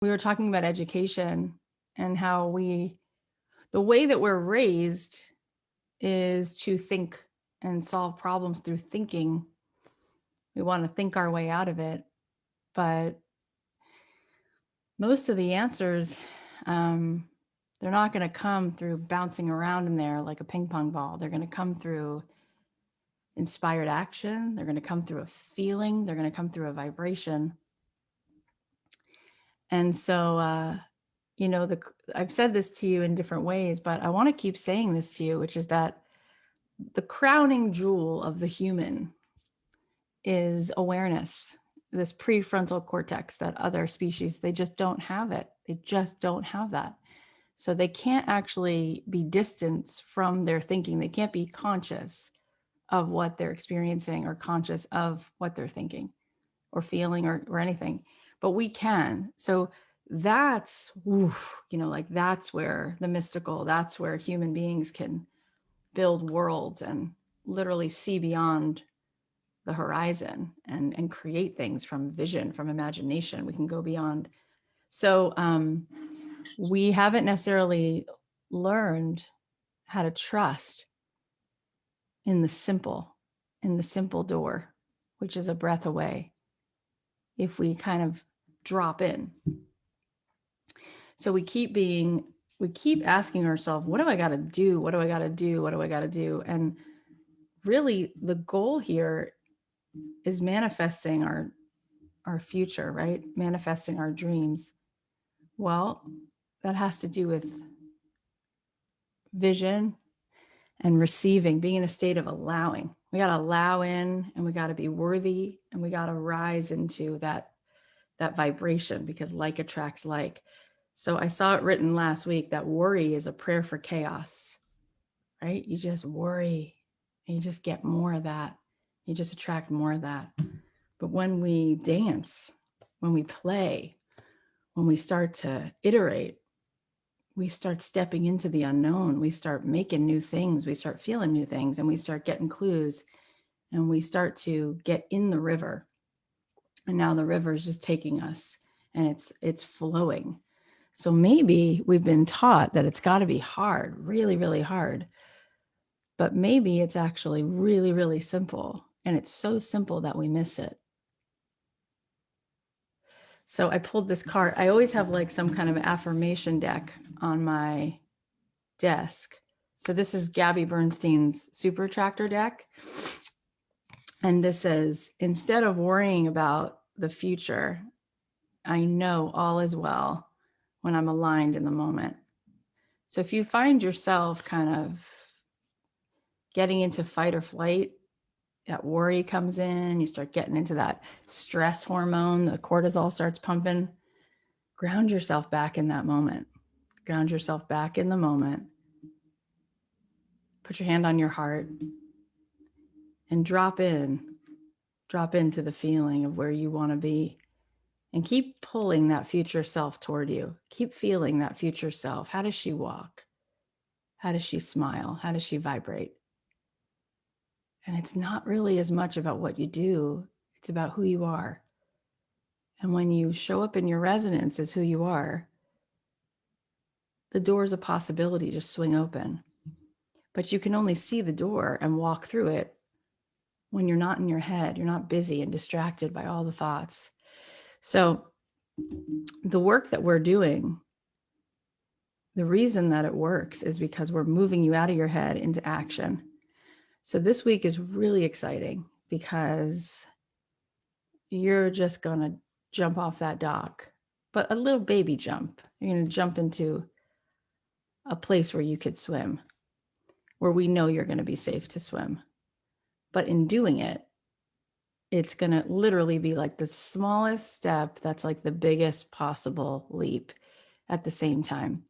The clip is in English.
we were talking about education and how the way that we're raised is to think and solve problems through thinking. We want to think our way out of it. But most of the answers, they're not going to come through bouncing around in there like a ping pong ball. They're going to come through inspired action. They're going to come through a feeling. They're going to come through a vibration. And so, I've said this to you in different ways, but I want to keep saying this to you, which is that the crowning jewel of the human is awareness, this prefrontal cortex that other species, they just don't have it. They just don't have that. So they can't actually be distanced from their thinking. They can't be conscious of what they're experiencing or conscious of what they're thinking or feeling or anything. But we can. So that's, that's where the mystical, that's where human beings can build worlds and literally see beyond the horizon and create things from vision, from imagination. We can go beyond. So we haven't necessarily learned how to trust in the simple door, which is a breath away, if we kind of drop in. So we keep asking ourselves, what do I got to do? What do I got to do? What do I got to do? And really the goal here is manifesting our future, right? Manifesting our dreams. Well, that has to do with vision and receiving, being in a state of allowing. We got to allow in, and we got to be worthy, and we got to rise into that vibration, because like attracts like. So I saw it written last week that worry is a prayer for chaos, right? You just worry and you just get more of that. You just attract more of that. But when we dance, when we play, when we start to iterate, we start stepping into the unknown. We start making new things. We start feeling new things, and we start getting clues, and we start to get in the river. And now the river is just taking us, and it's flowing. So maybe we've been taught that it's got to be hard, really, really hard. But maybe it's actually really, really simple. And it's so simple that we miss it. So I pulled this card. I always have like some kind of affirmation deck on my desk. So this is Gabby Bernstein's Super Attractor deck. And this says, instead of worrying about the future, I know all is well when I'm aligned in the moment. So if you find yourself kind of getting into fight or flight, that worry comes in, you start getting into that stress hormone, the cortisol starts pumping, ground yourself back in that moment. Ground yourself back in the moment. Put your hand on your heart and drop into the feeling of where you want to be, and keep pulling that future self toward you. Keep feeling that future self. How does she walk? How does she smile? How does she vibrate? And it's not really as much about what you do, it's about who you are. And when you show up in your resonance as who you are, the doors of possibility just swing open. But you can only see the door and walk through it when you're not in your head, you're not busy and distracted by all the thoughts. So the work that we're doing, the reason that it works is because we're moving you out of your head into action. So this week is really exciting because you're just going to jump off that dock, but a little baby jump. You're going to jump into a place where you could swim, where we know you're going to be safe to swim. But in doing it, it's going to literally be like the smallest step that's like the biggest possible leap at the same time.